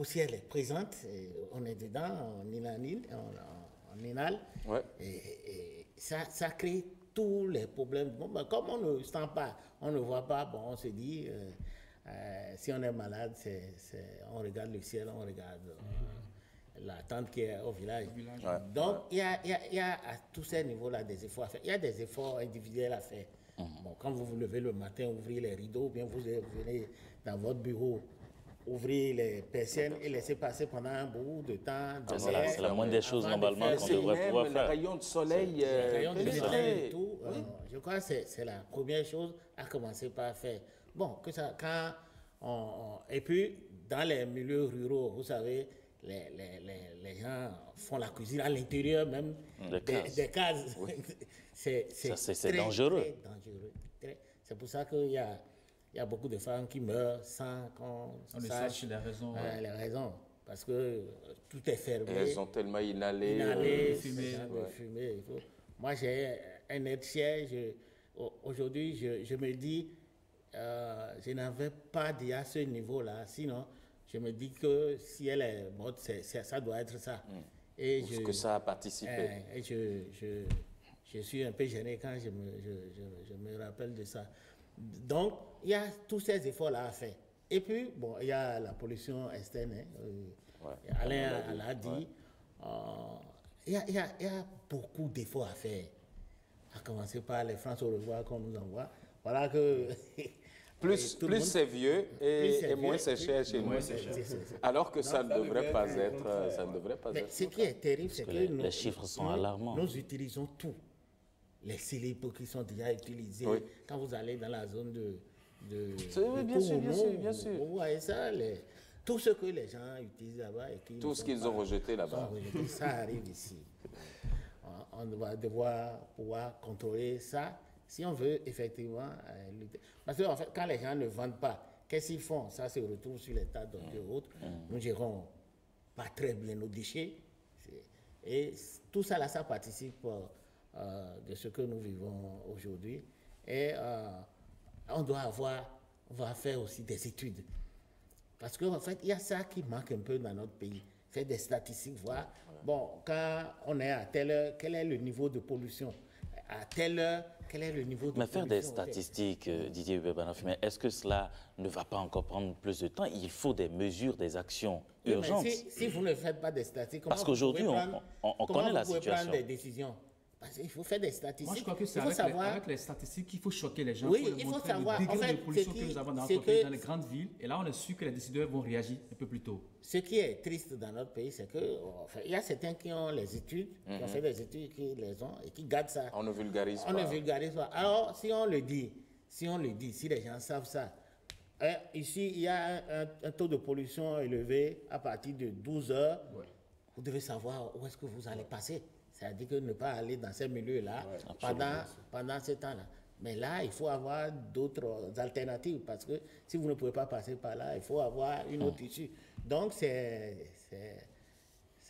poussière est présente, on est dedans, on inhale, Ouais. et ça crée tous les problèmes. Bon, ben, comme on ne sent pas, on ne voit pas, bon, on se dit, si on est malade, on regarde le ciel, on regarde la tente qui est au village. Ouais. Donc, il y a à tous ces niveaux-là des efforts à faire. Il y a des efforts individuels à faire. Bon, quand vous vous levez le matin, ouvrez les rideaux, ou bien vous venez dans votre bureau, ouvrez les persiennes et laissez passer pendant un bout de temps. C'est la moindre des choses normalement qu'on C'est devrait pouvoir même faire. les rayons de soleil. Les rayons de soleil pénétrer. et tout. Je crois que c'est la première chose à commencer par faire. Bon, et puis, dans les milieux ruraux, vous savez, les gens font la cuisine à l'intérieur même des cases. Oui. C'est dangereux. Très dangereux. C'est pour ça qu'il y a beaucoup de femmes qui meurent sans qu'on sache les raisons. les raisons. Parce que tout est fermé. Elles ont tellement inhalé. Fumé. Et tout. Moi, j'ai un aide cher. Aujourd'hui, je me dis, je n'avais pas dit à ce niveau-là. Sinon, je me dis que si elle est morte, ça doit être ça. Et Parce que ça a participé. Et je suis un peu gêné quand je me rappelle de ça. Donc, il y a tous ces efforts-là à faire. Et puis, bon, il y a la pollution externe. Alain l'a dit. Il y a beaucoup d'efforts à faire. À commencer par les francs au revoir qu'on nous envoie. Voilà que... Plus c'est vieux et moins c'est cher chez nous. Alors que ça ne devrait pas être. Ça ne devrait pas Mais être. ce qui est terrible, c'est que les chiffres sont alarmants. Nous utilisons tout. Les célibes qui sont déjà utilisés. Oui. Quand vous allez dans la zone de Oui, bien sûr. Vous voyez ça, tout ce que les gens utilisent là-bas. Et Tout ce qu'ils ont rejeté là-bas. Ça arrive ici. On va devoir pouvoir contrôler ça si on veut effectivement lutter. Parce qu'en fait, quand les gens ne vendent pas, qu'est-ce qu'ils font? Ça se retrouve sur les tas d'ordures et autres. Nous gérons pas très bien nos déchets. Et tout ça, là, ça participe de ce que nous vivons aujourd'hui. Et on va faire aussi des études. Parce qu'en fait, il y a ça qui manque un peu dans notre pays. Faire des statistiques, voir, bon, quand on est à telle heure, quel est le niveau de pollution? À telle heure, quel est le niveau de pollution? Mais faire des statistiques, Didier Hubert-Banafimé, est-ce que cela ne va pas encore prendre plus de temps? Il faut des mesures, des actions urgentes. Si vous ne faites pas des statistiques, parce qu'aujourd'hui, on connaît la situation. Comment vous pouvez prendre des décisions? Parce qu'il faut faire des statistiques. Moi, je crois que c'est avec les statistiques qu'il faut choquer les gens. Oui, pour il faut montrer savoir. Le degré En fait, de pollution que nous avons dans notre pays, dans les grandes villes. Et là, on est sûr que les décideurs vont réagir un peu plus tôt. Ce qui est triste dans notre pays, c'est que il y a certains qui ont les études, qui ont fait des études, qui les ont et qui gardent ça. On ne vulgarise pas. On ne vulgarise pas. Alors, si on le dit, si les gens savent ça, ici, il y a un taux de pollution élevé à partir de 12 heures. Ouais. Vous devez savoir où est-ce que vous allez passer. C'est-à-dire que ne pas aller dans ces milieux-là pendant ce temps-là. Mais là, il faut avoir d'autres alternatives parce que si vous ne pouvez pas passer par là, il faut avoir une autre issue. Donc, c'est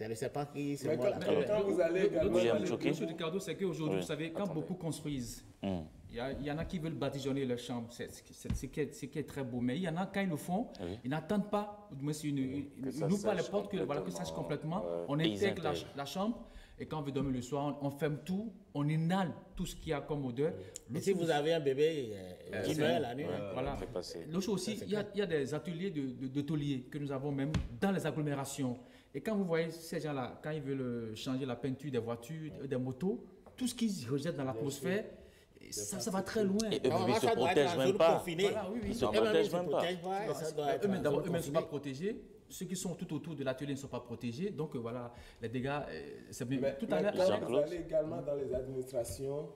le serpent qui se mord la queue. Quand vous allez également... Monsieur Ricardo, c'est qu'aujourd'hui, vous savez, quand beaucoup construisent, il y en a qui veulent badigeonner leur chambre, c'est ce qui est très beau. Mais il y en a, quand ils le font, ils n'attendent pas, ils n'ouvrent pas les portes, que ça sèche complètement. On intègre la chambre. Et quand on veut dormir le soir, on ferme tout, on inhale tout ce qu'il y a comme odeur. Et si vous avez un bébé qui meurt la nuit, voilà. L'autre chose aussi, il y a des ateliers de tauliers que nous avons même dans les agglomérations. Et quand vous voyez ces gens-là, quand ils veulent changer la peinture des voitures, des motos, tout ce qu'ils rejettent dans l'atmosphère, ça va très loin. Et eux-mêmes, ils ne se protègent même pas. Voilà, oui, ils ne se protègent même pas. Eux-mêmes ne sont pas protégés. Ceux qui sont tout autour de l'atelier ne sont pas protégés. Donc voilà, les dégâts, c'est bien. Tout à l'heure, vous allez également dans les administrations,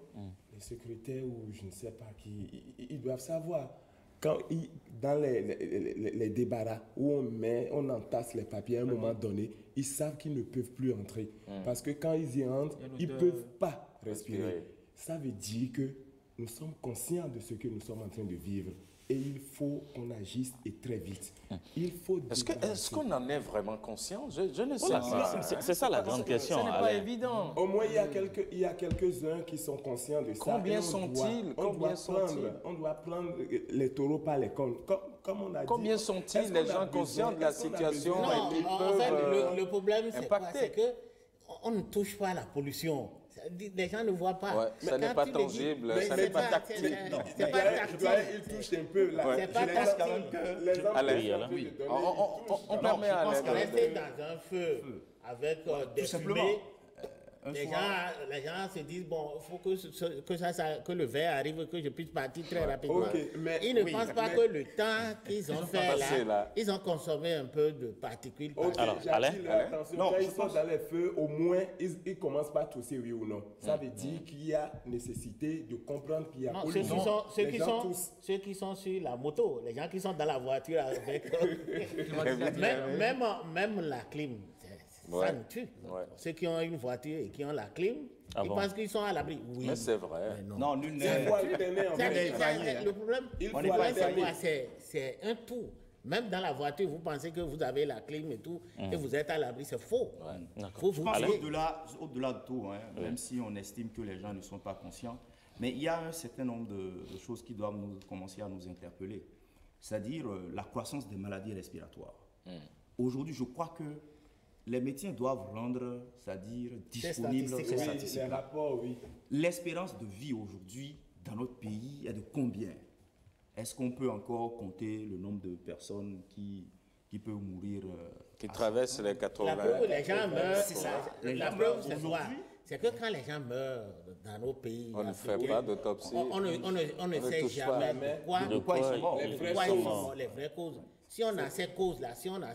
les secrétaires ou je ne sais pas qui, ils doivent savoir. Dans les débarras où on entasse les papiers à un moment donné, ils savent qu'ils ne peuvent plus entrer. Parce que quand ils y entrent, ils ne peuvent pas respirer. Ça veut dire que nous sommes conscients de ce que nous sommes en train de vivre. et il faut qu'on agisse et très vite. Il faut Est-ce qu'on en est vraiment conscient? Je ne sais pas. C'est ça la grande question. Ce n'est pas évident. Au moins, il y a quelques-uns qui sont conscients de ça. Combien sont-ils? On doit prendre les taureaux par les cornes. Comme on a dit. Combien sont-ils les gens conscients de la situation Non, et qui en peuvent fait, le problème, c'est quoi? impacter? C'est qu'on ne touche pas à la pollution. Les gens ne voient pas. Ouais, ça n'est pas tangible, ça n'est pas tactile. C'est pas tactile. Il touche un peu là. C'est pas tactile. Oui, on permet à l'aide. Rester dans un feu avec des fumées. Les gens se disent, bon, il faut que le verre arrive, que je puisse partir très rapidement. Ils ne pensent pas que le temps qu'ils ont fait là, ils ont consommé un peu de particules. Alors, Alain? Quand ils sont dans les feux, au moins, ils commencent par tousser, oui ou non. Ça veut dire qu'il y a nécessité de comprendre qu'il y a pollution. Ceux qui sont sur la moto, les gens qui sont dans la voiture avec... même la clim. Ça nous tue. Ceux qui ont une voiture et qui ont la clim, ils pensent qu'ils sont à l'abri. Oui. Mais c'est vrai. Non, nul n'est. Le problème, c'est un tout. Même dans la voiture, vous pensez que vous avez la clim et tout, et vous êtes à l'abri. C'est faux. Je pense au-delà de tout, même si on estime que les gens ne sont pas conscients, mais il y a un certain nombre de choses qui doivent commencer à nous interpeller. C'est-à-dire la croissance des maladies respiratoires. Aujourd'hui, je crois que les médecins doivent rendre, c'est-à-dire disponibles ces statistiques. Les rapports, oui. L'espérance de vie aujourd'hui dans notre pays est de combien? Est-ce qu'on peut encore compter le nombre de personnes qui peuvent mourir qui traversent les 80 ans? Les gens meurent, c'est ça. La preuve, c'est quoi? C'est que quand les gens meurent dans nos pays, on ne fait pas d'autopsie. On ne sait jamais pourquoi ils sont morts. Les vraies causes. Si on a ces causes-là, si on a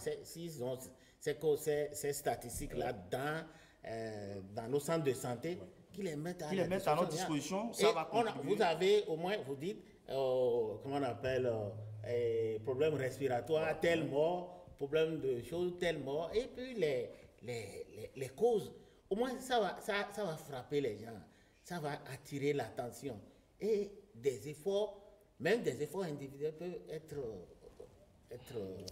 ces statistiques-là dans nos centres de santé, qu'ils les mettent à notre disposition, ça va contribuer. Vous avez au moins, vous dites, comment on appelle, problème respiratoire, tel mort, problème de choses, tel mort, et puis les causes. Au moins, ça va frapper les gens, ça va attirer l'attention. Et des efforts, même des efforts individuels peuvent être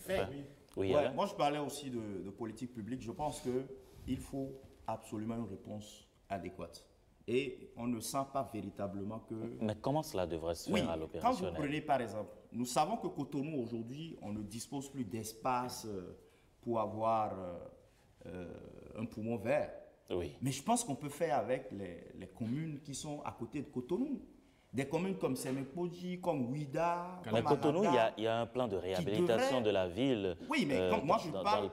faits. Oui, moi, je parlais aussi de politique publique. Je pense qu'il faut absolument une réponse adéquate. Et on ne sent pas véritablement que... Mais comment cela devrait se faire à l'opérationnel? Quand vous prenez par exemple, nous savons que Cotonou aujourd'hui, on ne dispose plus d'espace pour avoir un poumon vert. Oui. Mais je pense qu'on peut faire avec les communes qui sont à côté de Cotonou. Des communes comme Sémépoji, comme Ouida, comme Cotonou, il y a un plan de réhabilitation de la ville. Oui, mais moi je parle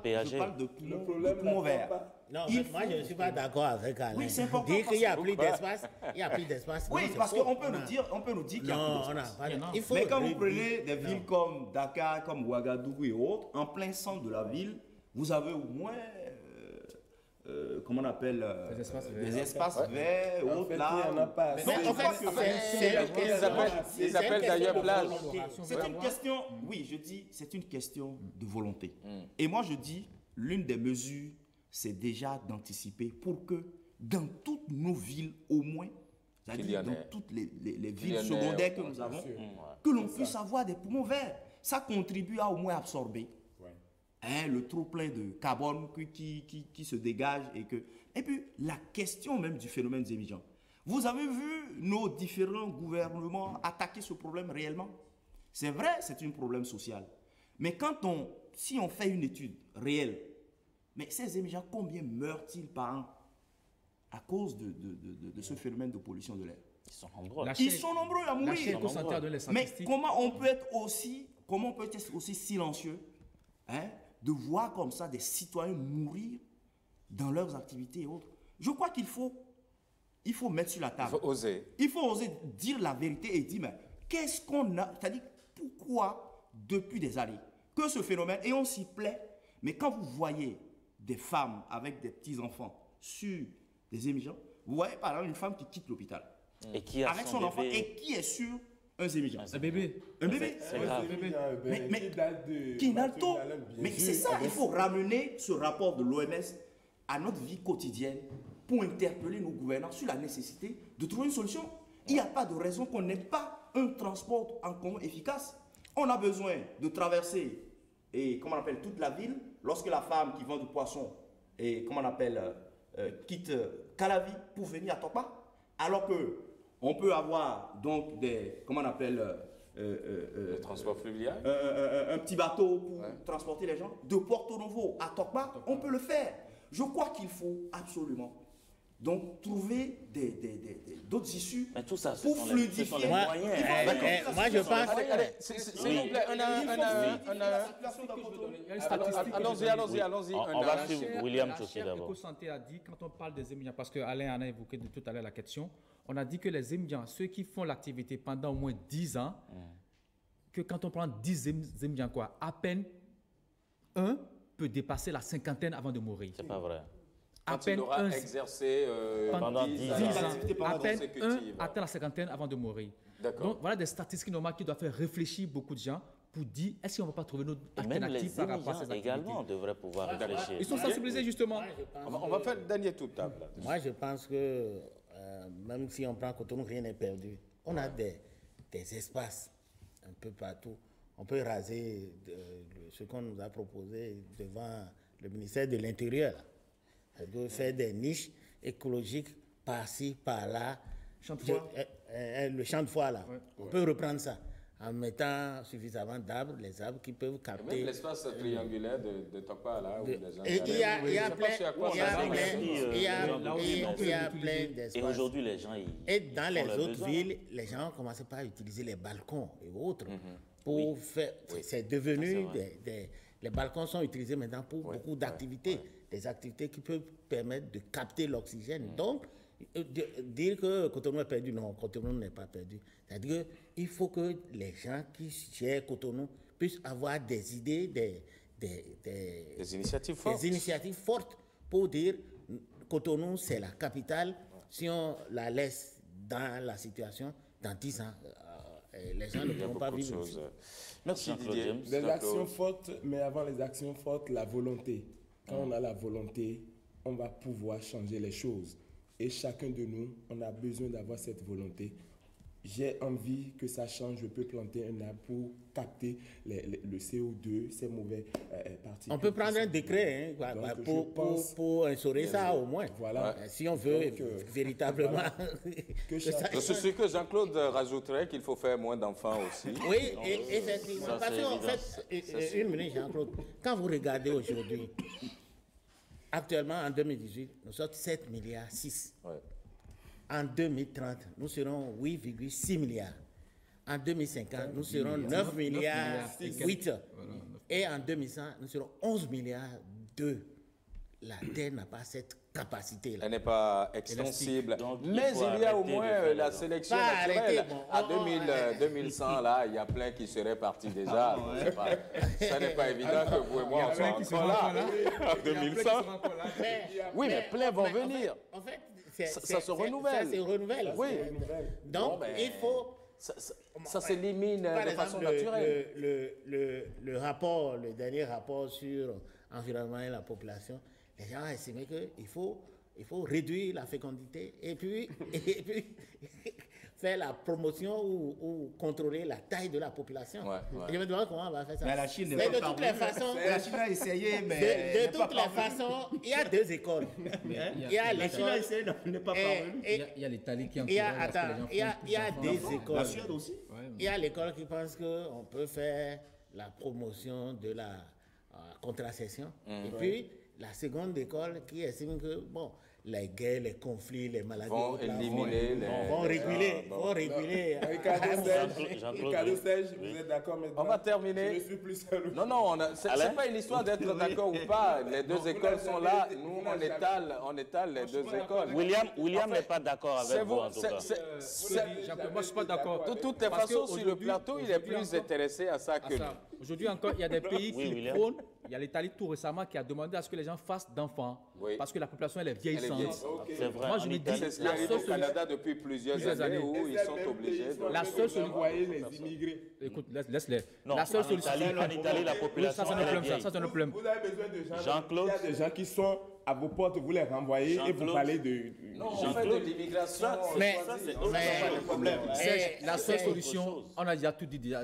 de poumon vert. Non, moi je ne suis pas d'accord avec Alain. Oui, c'est important. Dire qu'il n'y a plus d'espace, il n'y a plus d'espace. Oui, parce qu'on peut nous dire qu'il y a plus d'espace. Mais quand vous prenez des villes comme Dakar, comme Ouagadougou et autres, en plein centre de la ville, vous avez au moins... comment on appelle des espaces verts, autres là. Il n'y en a pas. Mais en fait, ils appellent d'ailleurs plage. C'est une question, oui, je dis, c'est une question de volonté. Et moi, je dis, l'une des mesures, c'est déjà d'anticiper pour que dans toutes nos villes, au moins, c'est-à-dire dans toutes les villes secondaires que nous avons, que l'on puisse avoir des poumons verts. Ça contribue à au moins absorber le trop-plein de carbone qui se dégage. Et puis, la question même du phénomène des émissions. Vous avez vu nos différents gouvernements attaquer ce problème réellement? C'est vrai, c'est un problème social. Mais si on fait une étude réelle, mais ces émissions, combien meurent-ils par an à cause de ce phénomène de pollution de l'air? Ils sont nombreux. Ils sont nombreux à mourir. Mais comment on peut être aussi silencieux de voir comme ça des citoyens mourir dans leurs activités et autres? Je crois qu'il faut mettre sur la table. Il faut oser. Il faut oser dire la vérité et dire, mais qu'est-ce qu'on a? C'est-à-dire, pourquoi, depuis des années, que ce phénomène, et on s'y plaît, mais quand vous voyez des femmes avec des petits-enfants sur des émissions, vous voyez par exemple une femme qui quitte l'hôpital et qui a avec son enfant et qui est sur un émission. Un bébé. Un bébé. C'est grave. Mais qui n'a tout. Mais c'est ça, il faut ramener ce rapport de l'OMS à notre vie quotidienne pour interpeller nos gouvernants sur la nécessité de trouver une solution. Il n'y a pas de raison qu'on n'ait pas un transport en commun efficace. On a besoin de traverser, et comment on appelle, toute la ville, lorsque la femme qui vend du poisson, et comment on appelle, quitte Calavi pour venir à Tokpa, alors que on peut avoir donc des, comment on appelle, le transport fluvial, un petit bateau pour transporter les gens de Porto Novo à Tokpa, on peut le faire. Je crois qu'il faut absolument donc trouver d'autres issues pour fluidifier les moyens. Moi, je pense... S'il vous plaît, allons-y. On va suivre William Tchoké d'abord. La Santé a dit, quand on parle des émigrants, parce qu'Alain en a évoqué tout à l'heure la question, on a dit que les émigrants, ceux qui font l'activité pendant au moins 10 ans, que quand on prend 10 émigrants, quoi, à peine un peut dépasser la cinquantaine avant de mourir. C'est pas vrai. Quand il aura exercé pendant 10 ans, à peine un atteint la cinquantaine avant de mourir. Donc voilà des statistiques normales qui doivent faire réfléchir beaucoup de gens pour dire est-ce qu'on ne va pas trouver notre alternative par rapport à ces activités. Également devraient pouvoir réfléchir. Ils sont sensibilisés justement. On va faire le dernier tour de table. Moi, je pense que même si on prend Cotonou, rien n'est perdu. On a des espaces un peu partout. On peut raser ce qu'on nous a proposé devant le ministère de l'Intérieur. De faire des niches écologiques par-ci, par-là. Le champ de foie, là. Ouais. On peut reprendre ça en mettant suffisamment d'arbres, les arbres qui peuvent capter... Même l'espace triangulaire de Tokpa, là, où les gens... Il y a plein d'espaces. Et aujourd'hui, les gens... Et dans les autres villes, les gens ont commencé par utiliser les balcons et autres pour faire... C'est devenu les balcons sont utilisés maintenant pour beaucoup d'activités. Des activités qui peuvent permettre de capter l'oxygène. Donc, dire que Cotonou est perdu, non, Cotonou n'est pas perdu. C'est-à-dire qu'il faut que les gens qui gèrent Cotonou puissent avoir des idées, des initiatives fortes pour dire Cotonou, c'est la capitale. Si on la laisse dans la situation, dans 10 ans, les gens ne pourront pas vivre. Merci Didier. Des actions fortes, mais avant les actions fortes, la volonté. Quand on a la volonté, on va pouvoir changer les choses. Et chacun de nous, on a besoin d'avoir cette volonté. J'ai envie que ça change, je peux planter un arbre pour capter le CO2, ces mauvais particules. On peut prendre un décret pour instaurer ça au moins. Voilà. Si on veut véritablement... C'est ce que Jean-Claude rajouterait, qu'il faut faire moins d'enfants aussi. Oui, effectivement. Parce qu'en fait, une minute Jean-Claude, quand vous regardez aujourd'hui, actuellement en 2018, nous sommes 7,6 milliards. En 2030, nous serons 8,6 milliards. En 2050, nous serons 9 milliards 8. Et en 2100, nous serons 11 milliards 2. La Terre n'a pas cette capacité-là. Elle n'est pas extensible. Mais il y a au moins la sélection naturelle. À 2100, là, il y a plein qui seraient partis déjà. Ça n'est pas évident que vous et moi, on soit encore là. En 2100. Oui, mais plein vont venir. En fait, ça se renouvelle. Ça se renouvelle. Oui. Donc, il faut... Ça s'élimine de façon naturelle. Le dernier rapport sur l'environnement et la population, les gens ont estimé qu'il faut réduire la fécondité et puis faire la promotion ou contrôler la taille de la population. Et je me demande comment on va faire ça. Mais la Chine n'est pas de toutes les façons, la Chine a essayé, mais de toutes les façons, il y a deux écoles. Il y a l'école. Il y a l'Italie qui il y a des écoles. La Suède aussi. Il y a l'école qui pense qu'on peut faire la promotion de la contraception. Et puis, la seconde école qui estime que, bon, les guerres, les conflits, les maladies vont réguler. Ricardo Serge, vous êtes d'accord maintenant? On va terminer. Je ne suis plus seul. Non, c'est pas une histoire d'être d'accord ou pas. Les deux écoles sont là. Nous, on étale les deux écoles. William n'est pas d'accord avec vous, en tout cas. Moi, je ne suis pas d'accord. De toutes les façons, sur le plateau, il est plus intéressé à ça que nous. Aujourd'hui encore, il y a des pays qui prônent. Il y a l'Italie tout récemment qui a demandé à ce que les gens fassent d'enfants. Parce que la population, elle est vieillissante. C'est vrai. Moi, je me dis, c'est ce qui arrive au Canada depuis plusieurs années où ils sont obligés de... La seule solution, les immigrés. écoute, laisse-les. Non, La seule solution. En Italie, la population. Ça ne problème. Ça ne problème. Vous avez besoin de gens. Jean-Claude. Il y a des gens qui sont à vos portes, vous les renvoyez et vous parlez de. Non, on fait de l'immigration. Mais pas le problème. La seule solution, on a déjà tout dit tout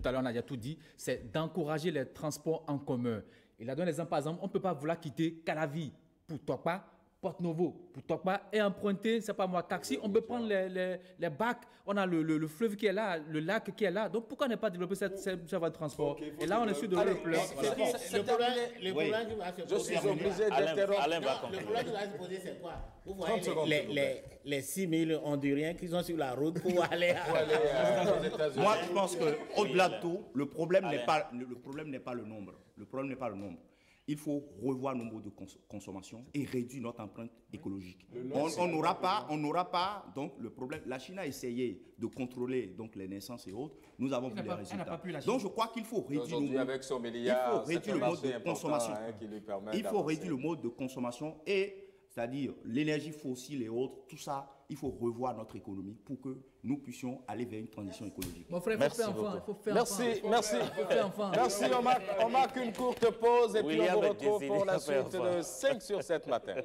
à l'heure, on a déjà tout dit, c'est d'encourager les transports en commun. Il a donné l'exemple, par exemple, on ne peut pas vouloir quitter Calavi pour Tokpa, Porto Novo pour Tokpa et emprunter, c'est pas moi, taxi. On peut prendre les bacs, on a le fleuve qui est là, le lac qui est là. Donc pourquoi ne pas développer cette voie de transport? Et là, on est sûr de le plan. Le problème qui va se poser, je suis obligé d'interrompre. Le problème qui va se poser, c'est quoi? Vous voyez les 6 000 Honduriens qui sont sur la route pour aller aux États-Unis. Moi, je pense qu'au-delà de tout, le problème n'est pas le nombre. Le problème n'est pas le nombre. Il faut revoir nos modes de consommation et réduire notre empreinte écologique. On n'aura pas donc le problème. La Chine a essayé de contrôler donc les naissances et autres. Nous avons vu les résultats. Donc je crois qu'il faut réduire le mode de consommation. Il faut réduire le mode de consommation c'est-à-dire l'énergie fossile et autres, tout ça, il faut revoir notre économie pour que nous puissions aller vers une transition écologique. Mon frère, merci beaucoup. Merci, on marque une courte pause et puis on vous retrouve pour la suite de 5 sur 7 matin.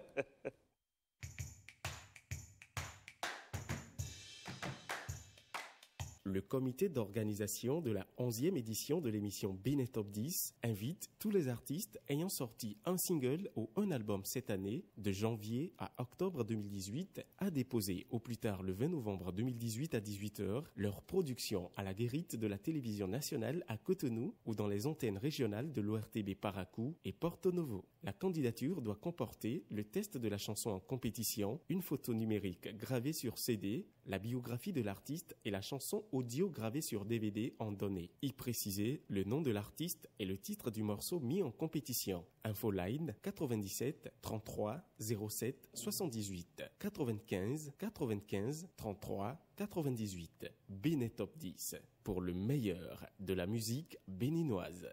Le comité d'organisation de la 11e édition de l'émission Bénin Top 10 invite tous les artistes ayant sorti un single ou un album cette année, de janvier à octobre 2018, à déposer au plus tard le 20 novembre 2018 à 18h leur production à la guérite de la télévision nationale à Cotonou ou dans les antennes régionales de l'ORTB Paracou et Porto Novo. La candidature doit comporter le test de la chanson en compétition, une photo numérique gravée sur CD, la biographie de l'artiste et la chanson audio gravée sur DVD en données. Y préciser le nom de l'artiste et le titre du morceau mis en compétition. Infoline 97 33 07 78 95 95 33 98. Bénin Top 10 pour le meilleur de la musique béninoise.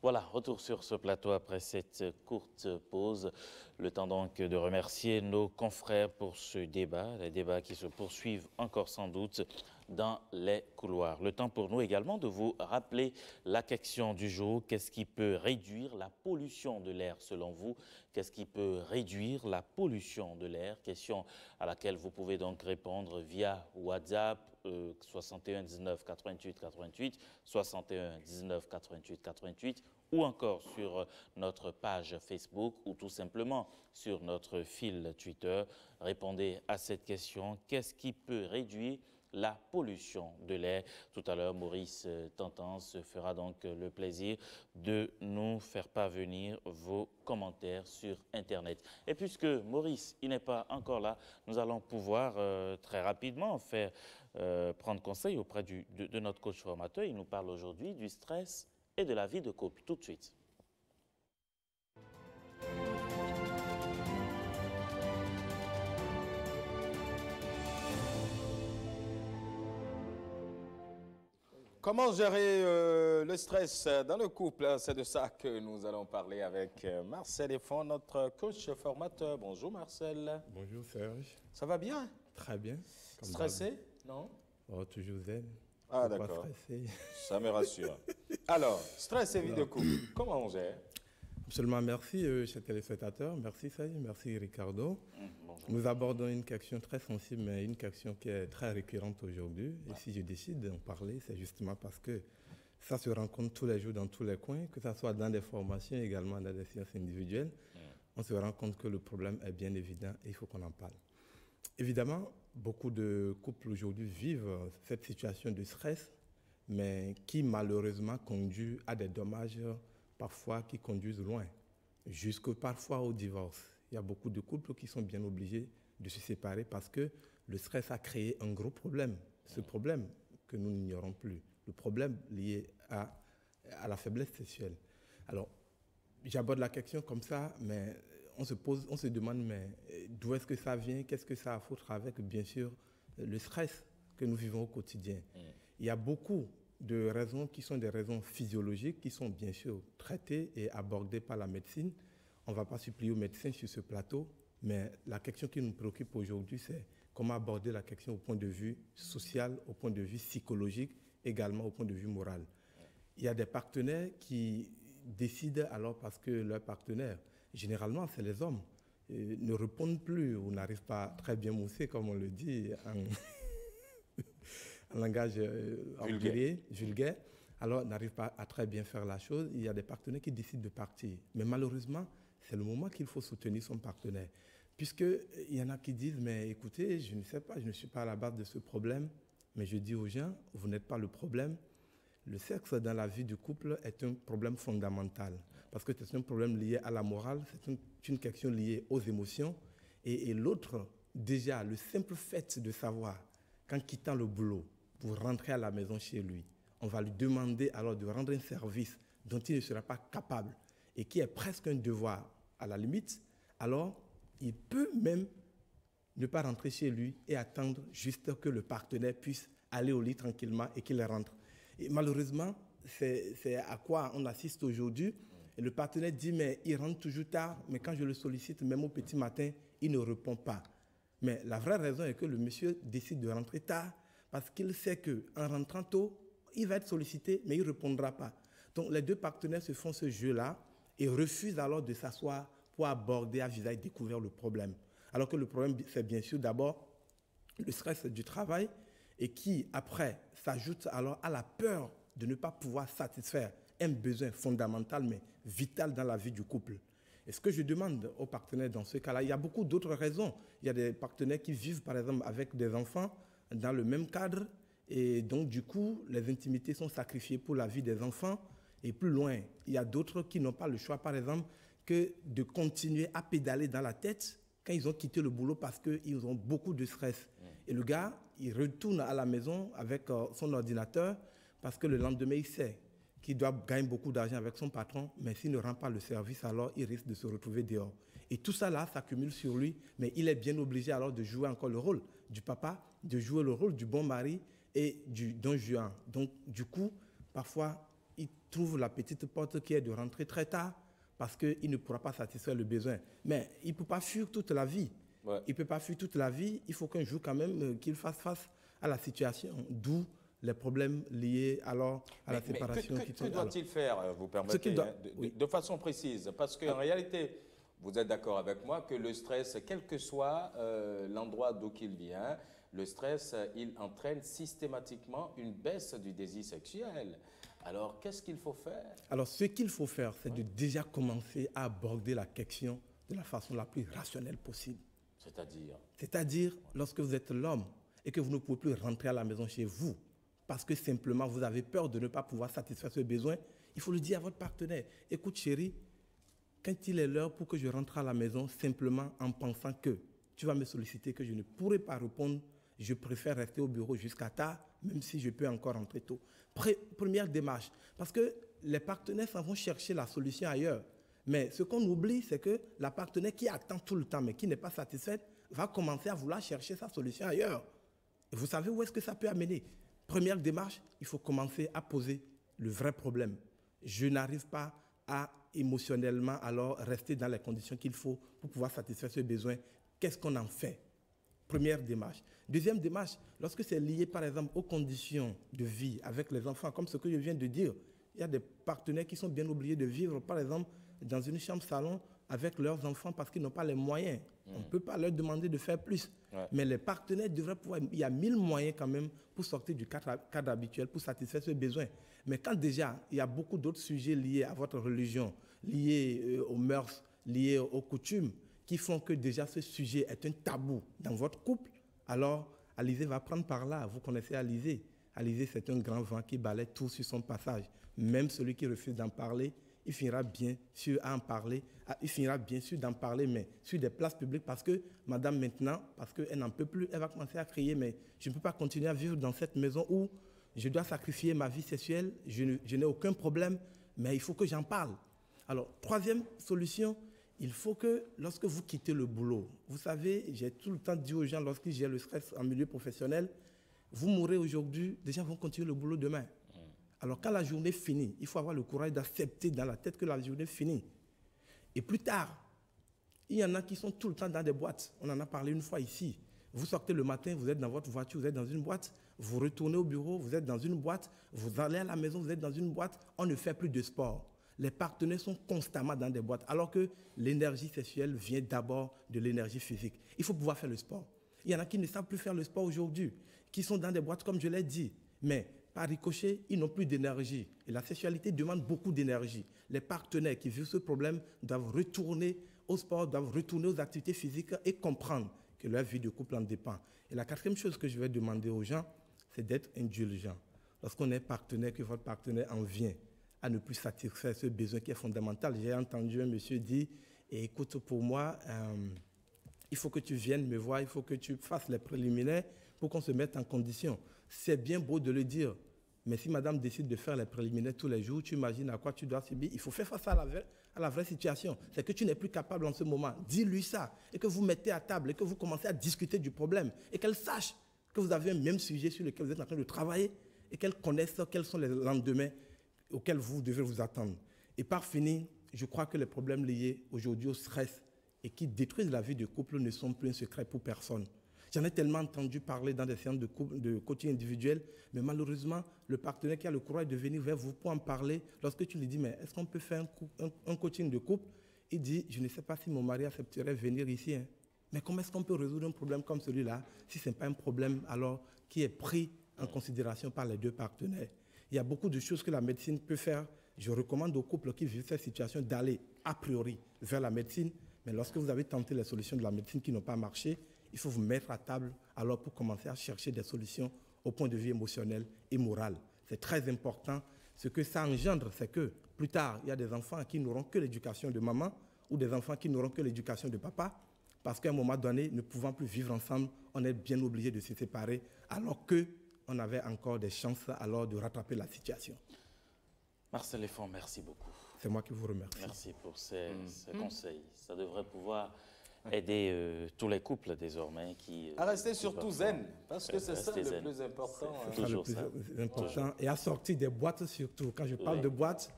Voilà, retour sur ce plateau après cette courte pause. Le temps donc de remercier nos confrères pour ce débat, les débats qui se poursuivent encore sans doute dans les couloirs. Le temps pour nous également de vous rappeler la question du jour. Qu'est-ce qui peut réduire la pollution de l'air selon vous? Qu'est-ce qui peut réduire la pollution de l'air? Question à laquelle vous pouvez donc répondre via WhatsApp 61 19 88 88, 61 19 88 88 ou encore sur notre page Facebook ou tout simplement sur notre fil Twitter. Répondez à cette question. Qu'est-ce qui peut réduire la pollution de l'air? Tout à l'heure, Maurice Tantance se fera donc le plaisir de nous faire parvenir vos commentaires sur Internet. Et puisque Maurice n'est pas encore là, nous allons pouvoir très rapidement prendre conseil auprès de notre coach formateur. Il nous parle aujourd'hui du stress et de la vie de couple. Tout de suite. Comment gérer le stress dans le couple? C'est de ça que nous allons parler avec Marcel Effon, notre coach formateur. Bonjour Marcel. Bonjour Serge. Ça va bien? Très bien. Stressé? Non? Oh, toujours zen. Ah d'accord. Ça me rassure. Alors, stress et vie de couple, comment on gère? Absolument, merci chers téléspectateurs, merci Serge, merci Ricardo. Nous abordons une question très sensible, mais une question qui est très récurrente aujourd'hui. Et si je décide d'en parler, c'est justement parce que ça se rencontre tous les jours dans tous les coins, que ce soit dans des formations, également dans des séances individuelles. On se rend compte que le problème est bien évident et il faut qu'on en parle. Évidemment, beaucoup de couples aujourd'hui vivent cette situation de stress, mais qui malheureusement conduit à des dommages parfois qui conduisent loin, jusque parfois au divorce. Il y a beaucoup de couples qui sont bien obligés de se séparer parce que le stress a créé un gros problème. Ce problème que nous n'ignorons plus, le problème lié à la faiblesse sexuelle. Alors, j'aborde la question comme ça, mais on se demande, mais d'où est-ce que ça vient? Qu'est-ce que ça a à foutre avec, bien sûr, le stress que nous vivons au quotidien? Il y a beaucoup de raisons qui sont des raisons physiologiques, qui sont bien sûr traitées et abordées par la médecine. On ne va pas supplier aux médecins sur ce plateau, Mais la question qui nous préoccupe aujourd'hui, c'est comment aborder la question au point de vue social, au point de vue psychologique, également au point de vue moral. Il y a des partenaires qui décident alors parce que leurs partenaires, généralement c'est les hommes, ne répondent plus ou n'arrivent pas très bien mousser, comme on le dit en langage vulgaire, alors n'arrivent pas à très bien faire la chose. Il y a des partenaires qui décident de partir. Mais malheureusement, c'est le moment qu'il faut soutenir son partenaire. Puisqu'il y en a qui disent, mais écoutez, je ne sais pas, je ne suis pas à la base de ce problème, mais je dis aux gens, vous n'êtes pas le problème. Le sexe dans la vie du couple est un problème fondamental, parce que c'est un problème lié à la morale, c'est une question liée aux émotions. Et l'autre, déjà, le simple fait de savoir qu'en quittant le boulot pour rentrer à la maison chez lui, on va lui demander alors de rendre un service dont il ne sera pas capable et qui est presque un devoir à la limite, alors il peut même ne pas rentrer chez lui et attendre juste que le partenaire puisse aller au lit tranquillement et qu'il rentre. Et malheureusement, c'est à quoi on assiste aujourd'hui. Et le partenaire dit, mais il rentre toujours tard, mais quand je le sollicite, même au petit matin, il ne répond pas. Mais la vraie raison est que le monsieur décide de rentrer tard parce qu'il sait qu'en rentrant tôt, il va être sollicité, mais il ne répondra pas. Donc les deux partenaires se font ce jeu-là et refusent alors de s'asseoir pour aborder à visage découvert le problème. Alors que le problème, c'est bien sûr d'abord le stress du travail et qui, après, s'ajoute alors à la peur de ne pas pouvoir satisfaire un besoin fondamental mais vital dans la vie du couple. Et ce que je demande aux partenaires dans ce cas-là, il y a beaucoup d'autres raisons. Il y a des partenaires qui vivent, par exemple, avec des enfants dans le même cadre et donc, du coup, les intimités sont sacrifiées pour la vie des enfants. Et plus loin, il y a d'autres qui n'ont pas le choix, par exemple, que de continuer à pédaler dans la tête quand ils ont quitté le boulot parce qu'ils ont beaucoup de stress. Et le gars, il retourne à la maison avec son ordinateur parce que le lendemain, il sait qu'il doit gagner beaucoup d'argent avec son patron, mais s'il ne rend pas le service, alors il risque de se retrouver dehors. Et tout ça là s'accumule sur lui, mais il est bien obligé alors de jouer encore le rôle du papa, de jouer le rôle du bon mari et du don juan. Donc, du coup, parfois, il trouve la petite porte qui est de rentrer très tard parce qu'il ne pourra pas satisfaire le besoin. Mais il ne peut pas fuir toute la vie. Ouais. Il ne peut pas fuir toute la vie. Il faut qu'un jour, quand même, qu'il fasse face à la situation. D'où les problèmes liés alors à la séparation. Que doit-il faire, vous permettez, de façon précise? Parce qu'en réalité, vous êtes d'accord avec moi que le stress, quel que soit l'endroit d'où qu'il vient, le stress, il entraîne systématiquement une baisse du désir sexuel. Alors, qu'est-ce qu'il faut faire? Alors, ce qu'il faut faire, c'est de déjà commencer à aborder la question de la façon la plus rationnelle possible. C'est-à-dire? C'est-à-dire, lorsque vous êtes l'homme et que vous ne pouvez plus rentrer à la maison chez vous, parce que simplement vous avez peur de ne pas pouvoir satisfaire ce besoin, il faut le dire à votre partenaire. Écoute, chérie, quand il est l'heure pour que je rentre à la maison, simplement en pensant que tu vas me solliciter, que je ne pourrai pas répondre, je préfère rester au bureau jusqu'à tard, même si je peux encore rentrer tôt. Première démarche, parce que les partenaires s'en vont chercher la solution ailleurs. Mais ce qu'on oublie, c'est que la partenaire qui attend tout le temps, mais qui n'est pas satisfaite, va commencer à vouloir chercher sa solution ailleurs. Et vous savez où est-ce que ça peut amener? Première démarche, il faut commencer à poser le vrai problème. Je n'arrive pas à émotionnellement alors rester dans les conditions qu'il faut pour pouvoir satisfaire ce besoin. Qu'est-ce qu'on en fait? Première démarche. Deuxième démarche, lorsque c'est lié par exemple aux conditions de vie avec les enfants, comme ce que je viens de dire, il y a des partenaires qui sont bien obligés de vivre par exemple dans une chambre-salon avec leurs enfants parce qu'ils n'ont pas les moyens. On ne peut pas leur demander de faire plus. Ouais. Mais les partenaires devraient pouvoir... Il y a 1000 moyens quand même pour sortir du cadre habituel, pour satisfaire ce besoin. Mais quand déjà, il y a beaucoup d'autres sujets liés à votre religion, liés aux mœurs, liés aux coutumes, qui font que déjà ce sujet est un tabou dans votre couple, alors Alizé va prendre par là. Vous connaissez Alizé. Alizé, c'est un grand vent qui balaie tout sur son passage. Même celui qui refuse d'en parler, il finira bien sûr à en parler. Il finira bien sûr d'en parler, mais sur des places publiques, parce que madame maintenant, parce qu'elle n'en peut plus, elle va commencer à crier, mais je ne peux pas continuer à vivre dans cette maison où je dois sacrifier ma vie sexuelle, je n'ai aucun problème, mais il faut que j'en parle. Alors, troisième solution, il faut que lorsque vous quittez le boulot, vous savez, j'ai tout le temps dit aux gens, lorsqu'ils gèrent le stress en milieu professionnel, vous mourrez aujourd'hui, des gens vont continuer le boulot demain. Alors, quand la journée finit, il faut avoir le courage d'accepter dans la tête que la journée finit. Et plus tard, Il y en a qui sont tout le temps dans des boîtes. On en a parlé une fois ici. Vous sortez le matin, vous êtes dans votre voiture, vous êtes dans une boîte. Vous retournez au bureau, vous êtes dans une boîte. Vous allez à la maison, vous êtes dans une boîte. On ne fait plus de sport. Les partenaires sont constamment dans des boîtes, alors que l'énergie sexuelle vient d'abord de l'énergie physique. Il faut pouvoir faire le sport. Il y en a qui ne savent plus faire le sport aujourd'hui, qui sont dans des boîtes, comme je l'ai dit. Mais par ricochet, ils n'ont plus d'énergie. Et la sexualité demande beaucoup d'énergie. Les partenaires qui vivent ce problème doivent retourner au sport, doivent retourner aux activités physiques et comprendre que leur vie de couple en dépend. Et la quatrième chose que je vais demander aux gens, c'est d'être indulgent. Lorsqu'on est partenaire, que votre partenaire en vient à ne plus satisfaire ce besoin qui est fondamental. J'ai entendu un monsieur dire, écoute, pour moi, il faut que tu viennes me voir, il faut que tu fasses les préliminaires pour qu'on se mette en condition. C'est bien beau de le dire, mais si madame décide de faire les préliminaires tous les jours, tu imagines à quoi tu dois subir. Il faut faire face à la vraie situation. C'est que tu n'es plus capable en ce moment. Dis-lui ça, et que vous mettez à table, et que vous commencez à discuter du problème, et qu'elle sache que vous avez un même sujet sur lequel vous êtes en train de travailler, et qu'elle connaisse quels sont les lendemains auxquels vous devez vous attendre. Et par finir, je crois que les problèmes liés aujourd'hui au stress et qui détruisent la vie de couple ne sont plus un secret pour personne. J'en ai tellement entendu parler dans des séances de coaching individuel, mais malheureusement, le partenaire qui a le courage de venir vers vous pour en parler, lorsque tu lui dis, mais est-ce qu'on peut faire un coaching de couple? Il dit, je ne sais pas si mon mari accepterait venir ici. Hein. Mais comment est-ce qu'on peut résoudre un problème comme celui-là si ce n'est pas un problème alors qui est pris en considération par les deux partenaires? Il y a beaucoup de choses que la médecine peut faire. Je recommande aux couples qui vivent cette situation d'aller a priori vers la médecine. Mais lorsque vous avez tenté les solutions de la médecine qui n'ont pas marché, il faut vous mettre à table alors pour commencer à chercher des solutions au point de vue émotionnel et moral. C'est très important. Ce que ça engendre, c'est que plus tard, il y a des enfants qui n'auront que l'éducation de maman ou des enfants qui n'auront que l'éducation de papa parce qu'à un moment donné, ne pouvant plus vivre ensemble, on est bien obligé de se séparer alors qu'on avait encore des chances alors de rattraper la situation. Marcel Lefond, merci beaucoup. C'est moi qui vous remercie. Merci pour ces conseils. Ça devrait pouvoir aider tous les couples désormais qui... à rester surtout zen, parce que c'est ça le plus important. C'est toujours ça. Le plus important. Et à sortir des boîtes surtout. Quand je parle de boîte,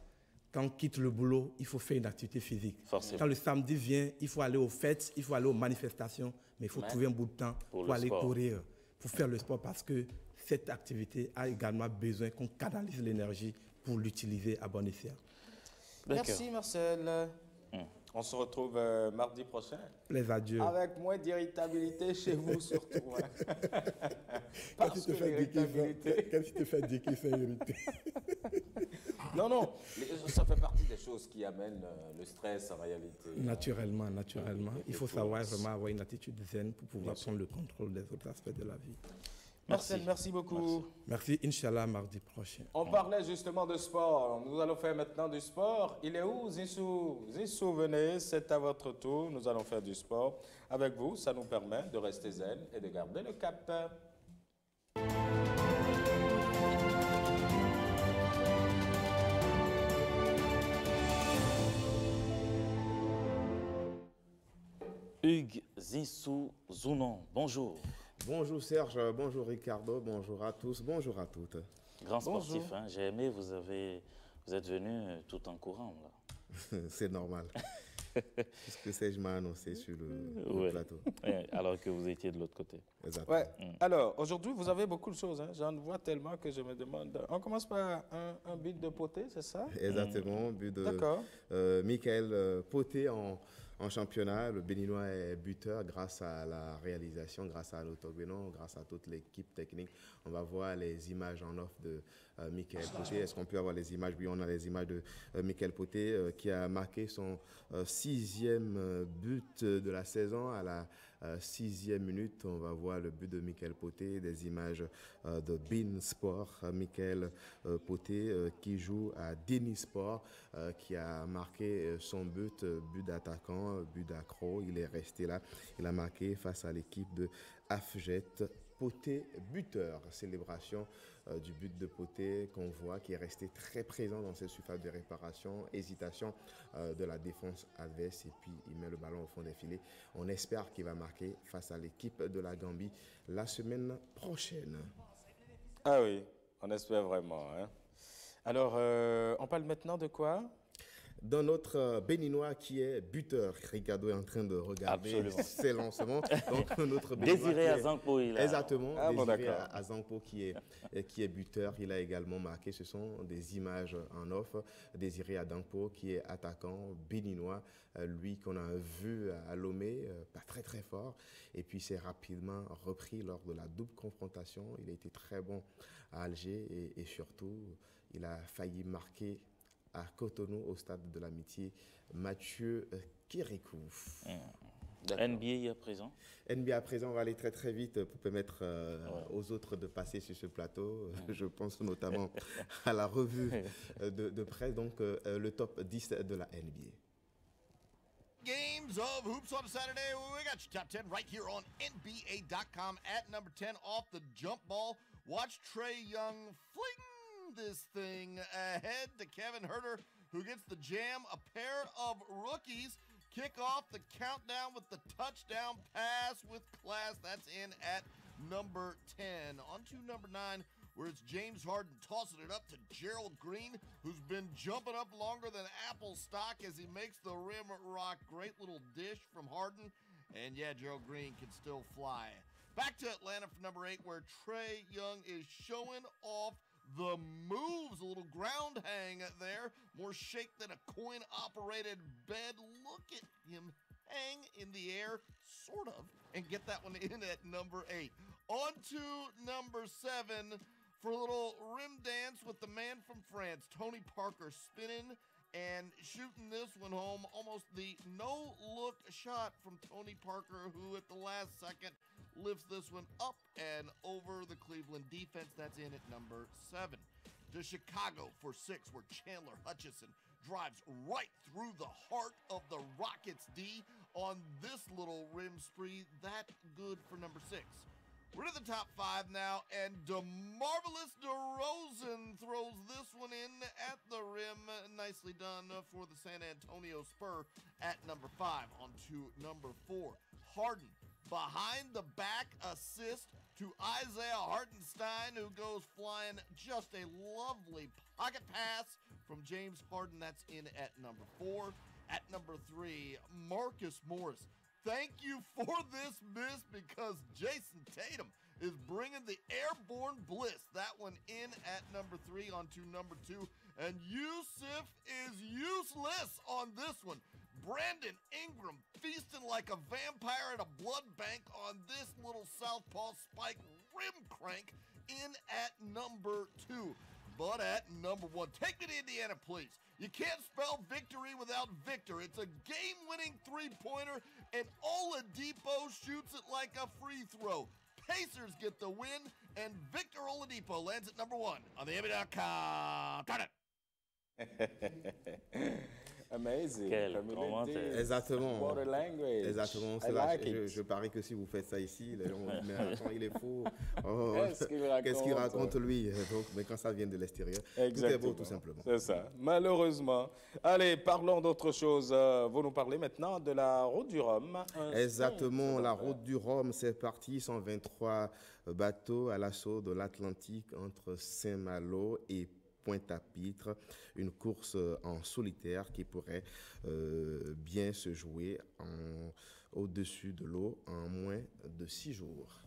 quand on quitte le boulot, il faut faire une activité physique. Forcément. Quand le samedi vient, il faut aller aux fêtes, il faut aller aux manifestations, mais il faut trouver un bout de temps pour aller courir, pour faire le sport, parce que cette activité a également besoin qu'on canalise l'énergie pour l'utiliser à bon escient. Merci Marcel. On se retrouve mardi prochain. Plaise à Dieu. Avec moins d'irritabilité chez vous surtout. Qu'est-ce qui te fait dire qu'il s'est irrité? Non, ça fait partie des choses qui amènent le stress en réalité. Naturellement. Il faut savoir vraiment avoir une attitude zen pour pouvoir prendre le contrôle des autres aspects de la vie. Marcel, merci beaucoup. Merci, Inch'Allah, mardi prochain. On parlait justement de sport. Nous allons faire maintenant du sport. Il est où, Zissou? Zissou, venez, c'est à votre tour. Nous allons faire du sport avec vous. Ça nous permet de rester zen et de garder le cap. Hugues Zissou Zounon, bonjour. Bonjour Serge, bonjour Ricardo, bonjour à tous, bonjour à toutes. Grand sportif, hein, j'ai aimé, vous êtes venu tout en courant là. C'est normal, puisque Serge m'a annoncé sur le plateau. Alors que vous étiez de l'autre côté. Exactement. Ouais. Alors, aujourd'hui, vous avez beaucoup de choses. Hein. J'en vois tellement que je me demande... On commence par un but de Poté, c'est ça? Exactement, but de Michael Poté en championnat. Le Béninois est buteur grâce à la réalisation, grâce à l'autogénon, grâce à toute l'équipe technique. On va voir les images en off de Michael Poté. Est-ce qu'on peut avoir les images? Oui, on a les images de Michael Poté qui a marqué son 6e but de la saison. À la 6e minute, on va voir le but de Michael Poté, des images de Bein Sport. Michael Poté qui joue à Denis Sport, qui a marqué son but d'attaquant, but d'accro. Il est resté là. Il a marqué face à l'équipe de Afjet. Poté buteur, célébration du but de Poté qu'on voit qui est resté très présent dans cette surface de réparation, hésitation de la défense adverse et puis il met le ballon au fond des filets. On espère qu'il va marquer face à l'équipe de la Gambie la semaine prochaine. Ah oui, on espère vraiment. Hein. Alors, on parle maintenant de quoi? d'un autre Béninois qui est buteur. Ricardo est en train de regarder ses lancements. Donc, notre Désiré Azangpo, il a... Exactement, Désiré Azangpo qui est buteur. Il a également marqué, ce sont des images en off. Désiré Azangpo qui est attaquant béninois, lui qu'on a vu à Lomé, pas très fort. Et puis, c'est rapidement repris lors de la double confrontation. Il a été très bon à Alger et surtout, il a failli marquer à Cotonou, au stade de l'Amitié, Mathieu Kirikou. NBA à présent? NBA à présent, on va aller très vite pour permettre aux autres de passer sur ce plateau. Je pense notamment à la revue de presse, donc le top 10 de la NBA. Games of Hoops on a Saturday. We got your top 10 right here on NBA.com at number 10 off the jump ball. Watch Trae Young fling this thing ahead to Kevin Huerter, who gets the jam. A pair of rookies kick off the countdown with the touchdown pass with class. That's in at number 10. On to number 9, where it's James Harden tossing it up to Gerald Green, who's been jumping up longer than Apple stock as he makes the rim rock. Great little dish from Harden. And yeah, Gerald Green can still fly. Back to Atlanta for number 8, where Trae Young is showing off the moves. A little ground hang there. More shake than a coin-operated bed. Look at him hang in the air, sort of, and get that one in at number 8. On to number 7 for a little rim dance with the man from France, Tony Parker, spinning and shooting this one home. Almost the no-look shot from Tony Parker, who at the last second lifts this one up and over the Cleveland defense. That's in at number 7. To Chicago for 6, where Chandler Hutchison drives right through the heart of the Rockets D on this little rim spree. That good for number 6. We're to the top 5 now, and DeMarvelous DeRozan throws this one in at the rim. Nicely done for the San Antonio Spur at number 5. On to number 4, Harden. Behind the back assist to Isaiah Hartenstein, who goes flying. Just a lovely pocket pass from James Harden. That's in at number 4. At number 3, Marcus Morris. Thank you for this miss, because Jason Tatum is bringing the airborne bliss. That one in at number 3. On to number 2. And Yusuf is useless on this one. Brandon Ingram feasting like a vampire at a blood bank on this little southpaw spike rim crank in at number 2. But at number 1, take me to Indiana, please. You can't spell victory without Victor. It's a game-winning three-pointer, and Oladipo shoots it like a free throw. Pacers get the win, and Victor Oladipo lands at number 1 on the NBA.com. Turn it. Amazing. Exactement. What a language. Exactement. Je parie que si vous faites ça ici, les gens vont dire, mais attends, il est fou. Oh, qu'est-ce qu'il raconte lui? Donc, mais quand ça vient de l'extérieur, tout est beau, tout simplement. C'est ça, malheureusement. Allez, parlons d'autre chose. Vous nous parlez maintenant de la route du Rhum. Exactement, la route du Rhum, c'est parti. 123 bateaux à l'assaut de l'Atlantique entre Saint-Malo et Pointe-à-Pitre, une course en solitaire qui pourrait bien se jouer au-dessus de l'eau en moins de 6 jours.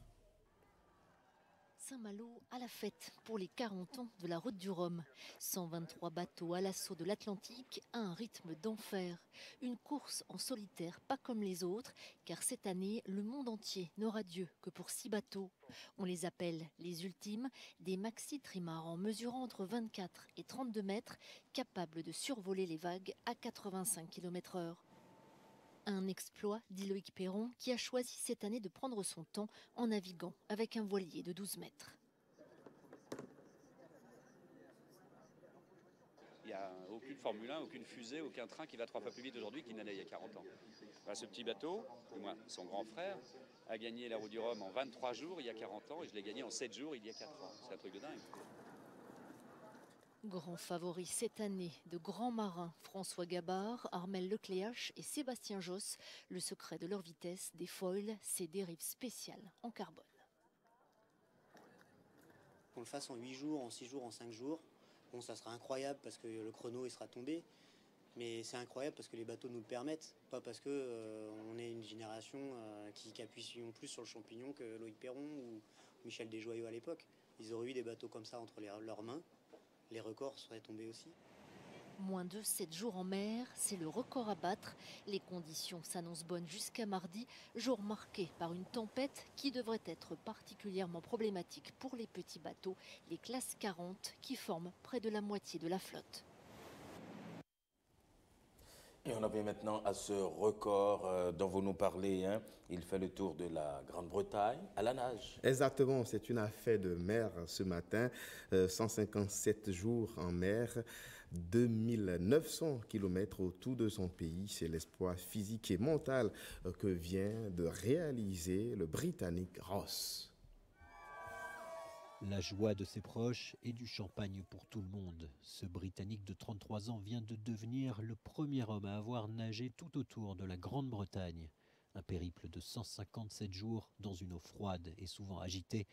Saint-Malo à la fête pour les 40 ans de la route du Rhum. 123 bateaux à l'assaut de l'Atlantique à un rythme d'enfer. Une course en solitaire pas comme les autres, car cette année, le monde entier n'aura Dieu que pour 6 bateaux. On les appelle les ultimes, des maxi-trimarans mesurant entre 24 et 32 mètres, capables de survoler les vagues à 85 km/h. Un exploit, dit Loïc Perron, qui a choisi cette année de prendre son temps en naviguant avec un voilier de 12 mètres. Il n'y a aucune Formule 1, aucune fusée, aucun train qui va 3 fois plus vite aujourd'hui qu'il n'allait il y a 40 ans. Voilà, ce petit bateau, du moins son grand frère, a gagné la route du Rhum en 23 jours il y a 40 ans et je l'ai gagné en 7 jours il y a 4 ans. C'est un truc de dingue. Grand favori cette année de grands marins, François Gabard, Armel Lecléache et Sébastien Josse. Le secret de leur vitesse, des foils, ces dérives spéciales en carbone. Qu'on le fasse en 8 jours, en 6 jours, en 5 jours, bon, ça sera incroyable parce que le chrono il sera tombé. Mais c'est incroyable parce que les bateaux nous le permettent, pas parce qu'on est une génération qui appuie plus sur le champignon que Loïc Perron ou Michel Desjoyaux à l'époque. Ils auraient eu des bateaux comme ça entre leurs mains, les records seraient tombés aussi. Moins de 7 jours en mer, c'est le record à battre. Les conditions s'annoncent bonnes jusqu'à mardi, jour marqué par une tempête qui devrait être particulièrement problématique pour les petits bateaux, les classes 40 qui forment près de la moitié de la flotte. Et on en vient maintenant à ce record dont vous nous parlez. Hein. Il fait le tour de la Grande-Bretagne à la nage. Exactement, c'est une affaire de mer ce matin. 157 jours en mer, 2900 km autour de son pays. C'est l'exploit physique et mental que vient de réaliser le Britannique Ross. La joie de ses proches et du champagne pour tout le monde. Ce Britannique de 33 ans vient de devenir le premier homme à avoir nagé tout autour de la Grande-Bretagne. Un périple de 157 jours dans une eau froide et souvent agitée.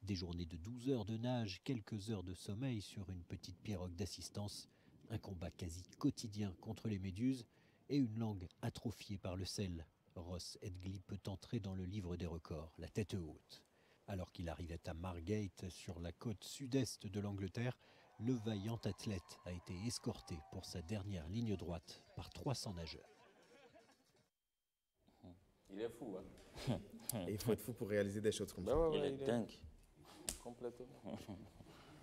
Des journées de 12 heures de nage, quelques heures de sommeil sur une petite pirogue d'assistance. Un combat quasi quotidien contre les méduses et une langue atrophiée par le sel. Ross Edgley peut entrer dans le livre des records, la tête haute. Alors qu'il arrivait à Margate, sur la côte sud-est de l'Angleterre, le vaillant athlète a été escorté pour sa dernière ligne droite par 300 nageurs. Il est fou, hein. Il faut être fou pour réaliser des choses comme ça. Il est dingue. Complètement.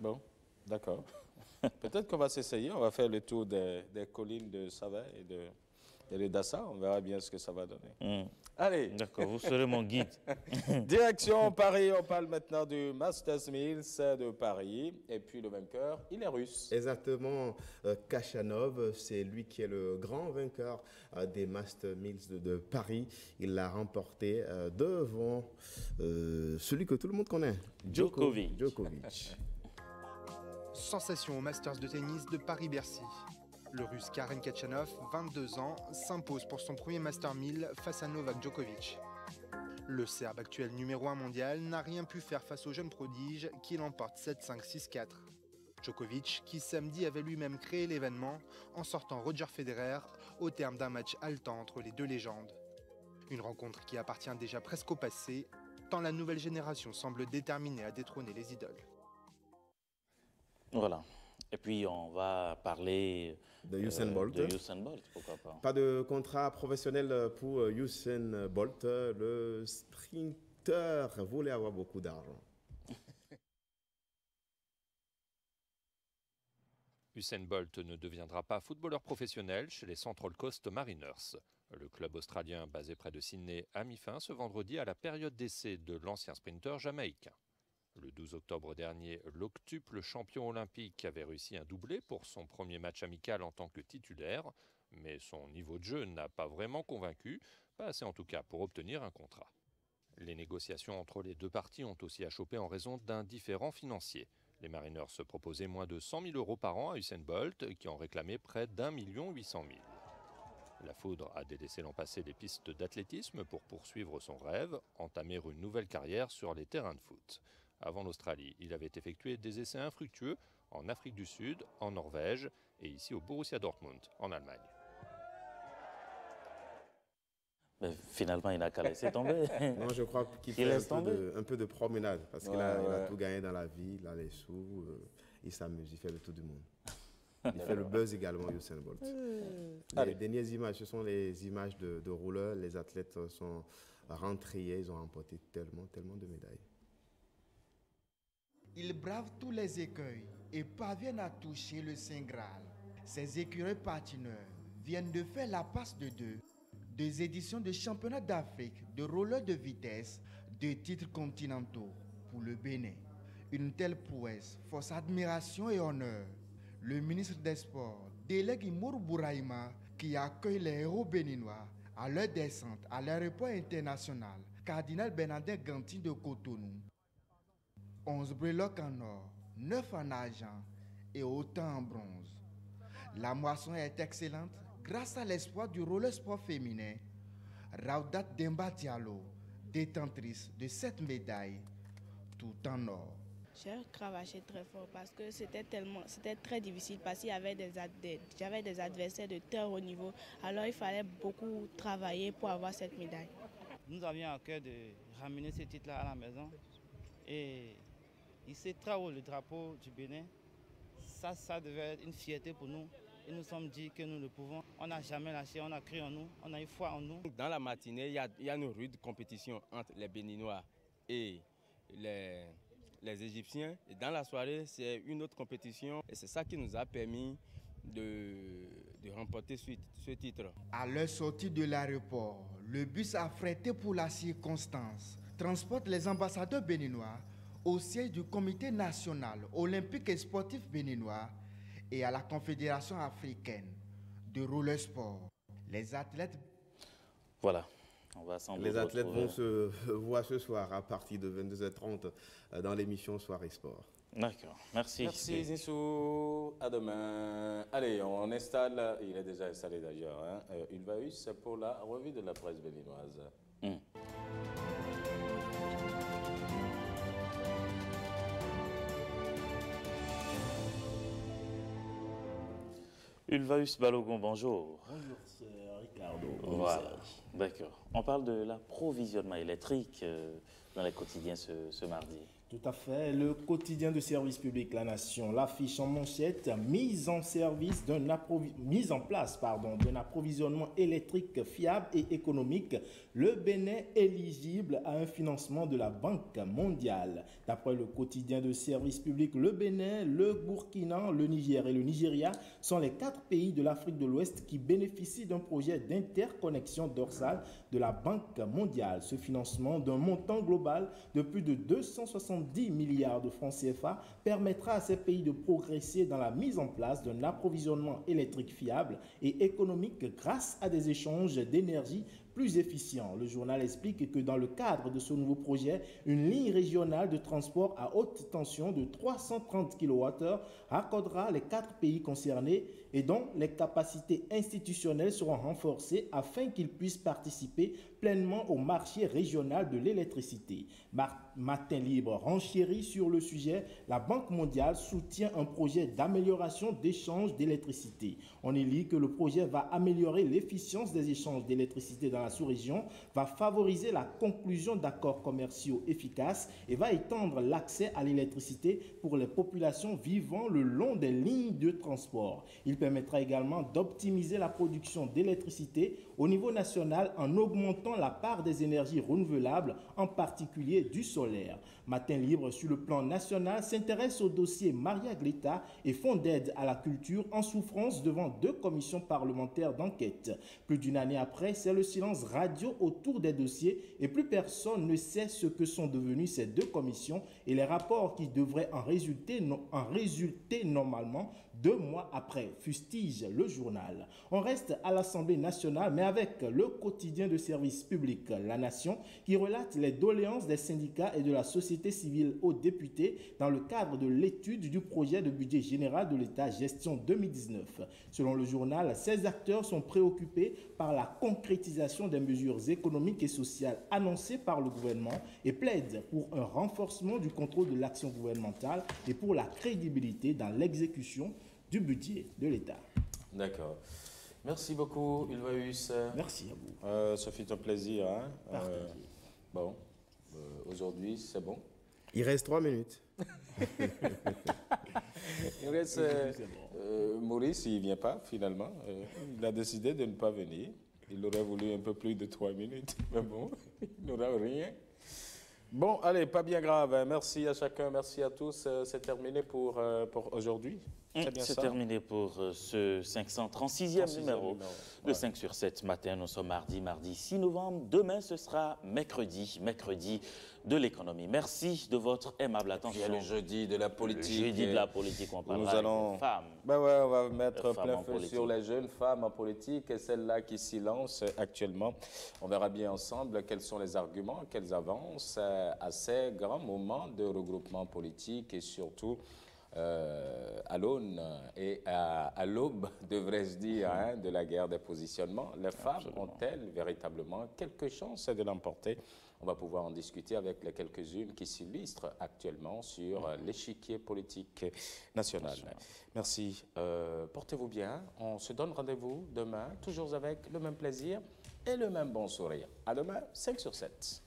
Bon, d'accord. Peut-être qu'on va s'essayer, on va faire le tour des collines de Savay et de Dassa, on verra bien ce que ça va donner. Allez. D'accord, vous serez mon guide. Direction Paris, on parle maintenant du Masters Mills de Paris. Et puis le vainqueur, il est russe. Exactement, Khachanov, c'est lui qui est le grand vainqueur des Masters Mills de Paris. Il l'a remporté devant celui que tout le monde connaît, Djokovic. Sensation au Masters de tennis de Paris-Bercy. Le Russe Karen Khachanov, 22 ans, s'impose pour son premier Master 1000 face à Novak Djokovic. Le Serbe actuel numéro 1 mondial n'a rien pu faire face au jeune prodige qui l'emporte 7-5, 6-4. Djokovic, qui samedi avait lui-même créé l'événement en sortant Roger Federer au terme d'un match haletant entre les deux légendes. Une rencontre qui appartient déjà presque au passé, tant la nouvelle génération semble déterminée à détrôner les idoles. Voilà. Et puis, on va parler de Usain Bolt. Pourquoi pas. Pas de contrat professionnel pour Usain Bolt. Le sprinter voulait avoir beaucoup d'argent. Usain Bolt ne deviendra pas footballeur professionnel chez les Central Coast Mariners. Le club australien basé près de Sydney a mis fin ce vendredi à la période d'essai de l'ancien sprinter jamaïcain. Le 12 octobre dernier, l'octuple champion olympique avait réussi un doublé pour son premier match amical en tant que titulaire, mais son niveau de jeu n'a pas vraiment convaincu, pas assez en tout cas pour obtenir un contrat. Les négociations entre les deux parties ont aussi achoppé en raison d'un différend financier. Les Mariners se proposaient moins de 100 000 € par an à Usain Bolt, qui en réclamait près d'1 800 000. La foudre a délaissé l'an passé les pistes d'athlétisme pour poursuivre son rêve, entamer une nouvelle carrière sur les terrains de foot. Avant l'Australie, il avait effectué des essais infructueux en Afrique du Sud, en Norvège et ici au Borussia Dortmund, en Allemagne. Mais finalement, il n'a qu'à laisser tomber. Non, je crois qu'il fait un peu de promenade parce qu'il a tout gagné dans la vie, il a les sous, il s'amuse, il fait le tour du monde. Il fait le buzz également, Usain Bolt. Les dernières images, ce sont les images de rouleurs. Les athlètes sont rentrés, ils ont remporté tellement de médailles. Ils bravent tous les écueils et parviennent à toucher le Saint Graal. Ces écureuils patineurs viennent de faire la passe de deux éditions de championnat d'Afrique de roller de vitesse, 2 titres continentaux pour le Bénin. Une telle prouesse force admiration et honneur. Le ministre des Sports délègue Imourou Bouraïma qui accueille les héros béninois à leur descente à l'aéroport international Cardinal Bernardin Ganti de Cotonou. 11 breloques en or, 9 en argent et autant en bronze. La moisson est excellente grâce à l'espoir du roller sport féminin. Raudat Demba Diallo, détentrice de 7 médailles, tout en or. J'ai cravaché très fort parce que c'était très difficile parce qu'il y avait j'avais des adversaires de très haut niveau. Alors il fallait beaucoup travailler pour avoir cette médaille. Nous avions à cœur de ramener ce titre-là à la maison. Et ici, très haut le drapeau du Bénin, ça devait être une fierté pour nous. Et nous sommes dit que nous le pouvons. On n'a jamais lâché, on a cru en nous, on a eu foi en nous. Dans la matinée, il y a une rude compétition entre les Béninois et les Égyptiens. Et dans la soirée, c'est une autre compétition. Et c'est ça qui nous a permis de remporter ce titre. À leur sortie de l'aéroport, le bus affrété pour la circonstance transporte les ambassadeurs béninois au siège du Comité national olympique et sportif béninois et à la Confédération africaine de roller sport. Les athlètes... Voilà. On va les athlètes vont se voir ce soir à partir de 22h30 dans l'émission Soirée Sport. D'accord, merci. Merci Zissou, à demain. Allez, on installe, il est déjà installé d'ailleurs, hein, Ulvaeus pour la revue de la presse béninoise. Ulvaeus Balogun, bonjour. Bonjour, c'est Ricardo. Voilà, d'accord. On parle de l'approvisionnement électrique dans les quotidiens ce mardi. Tout à fait. Le quotidien de service public La Nation l'affiche en manchette, mise en place d'un approvisionnement électrique fiable et économique. Le Bénin éligible à un financement de la Banque mondiale. D'après le quotidien de service public, le Bénin, le Burkina, le Niger et le Nigeria sont les 4 pays de l'Afrique de l'Ouest qui bénéficient d'un projet d'interconnexion dorsale de la Banque mondiale. Ce financement d'un montant global de plus de 270 milliards de francs CFA permettra à ces pays de progresser dans la mise en place d'un approvisionnement électrique fiable et économique grâce à des échanges d'énergie plus efficient. Le journal explique que dans le cadre de ce nouveau projet, une ligne régionale de transport à haute tension de 330 kWh raccordera les 4 pays concernés et dont les capacités institutionnelles seront renforcées afin qu'ils puissent participer pleinement au marché régional de l'électricité. Matin Libre renchérit sur le sujet. La Banque mondiale soutient un projet d'amélioration d'échange d'électricité. On y lit que le projet va améliorer l'efficience des échanges d'électricité dans la sous-région, va favoriser la conclusion d'accords commerciaux efficaces et va étendre l'accès à l'électricité pour les populations vivant le long des lignes de transport. Il permettra également d'optimiser la production d'électricité au niveau national en augmentant la part des énergies renouvelables, en particulier du solaire. Matin Libre, sur le plan national, s'intéresse au dossier Maria Gleta et Fonds d'aide à la culture en souffrance devant 2 commissions parlementaires d'enquête. Plus d'une année après, c'est le silence radio autour des dossiers et plus personne ne sait ce que sont devenues ces 2 commissions et les rapports qui devraient en résulter normalement 2 mois après, fustige le journal. On reste à l'Assemblée nationale, mais avec le quotidien de service public La Nation, qui relate les doléances des syndicats et de la société civile aux députés dans le cadre de l'étude du projet de budget général de l'État gestion 2019. Selon le journal, ces acteurs sont préoccupés par la concrétisation des mesures économiques et sociales annoncées par le gouvernement et plaident pour un renforcement du contrôle de l'action gouvernementale et pour la crédibilité dans l'exécution du budget de l'État. D'accord. Merci beaucoup, Ulvaeus. Merci à vous. Ça fait un plaisir. Hein? Bon, aujourd'hui, c'est bon. Il reste 3 minutes. Il reste... Maurice, il ne vient pas, finalement. Il a décidé de ne pas venir. Il aurait voulu un peu plus de 3 minutes. Mais bon, il n'aura rien. Bon, allez, pas bien grave. Merci à chacun, merci à tous. C'est terminé pour aujourd'hui. C'est terminé pour ce 536e numéro de 5 sur 7 matin. Nous sommes mardi 6 novembre. Demain, ce sera mercredi de l'économie. Merci de votre aimable attention. Il y a le jeudi de la politique. Le jeudi de la politique, on parlera des femmes. Ben ouais, on va mettre plein feu sur les jeunes femmes en politique et celles-là qui s'y lancent actuellement. On verra bien ensemble quels sont les arguments qu'elles avancent à ces grands moments de regroupement politique et surtout à l'aune et à l'aube, devrais-je dire, hein, de la guerre des positionnements. Les femmes ont-elles véritablement quelque chance de l'emporter? On va pouvoir en discuter avec les quelques-unes qui s'illustrent actuellement sur l'échiquier politique national. Merci. Portez-vous bien. On se donne rendez-vous demain, toujours avec le même plaisir et le même bon sourire. À demain, 5 sur 7.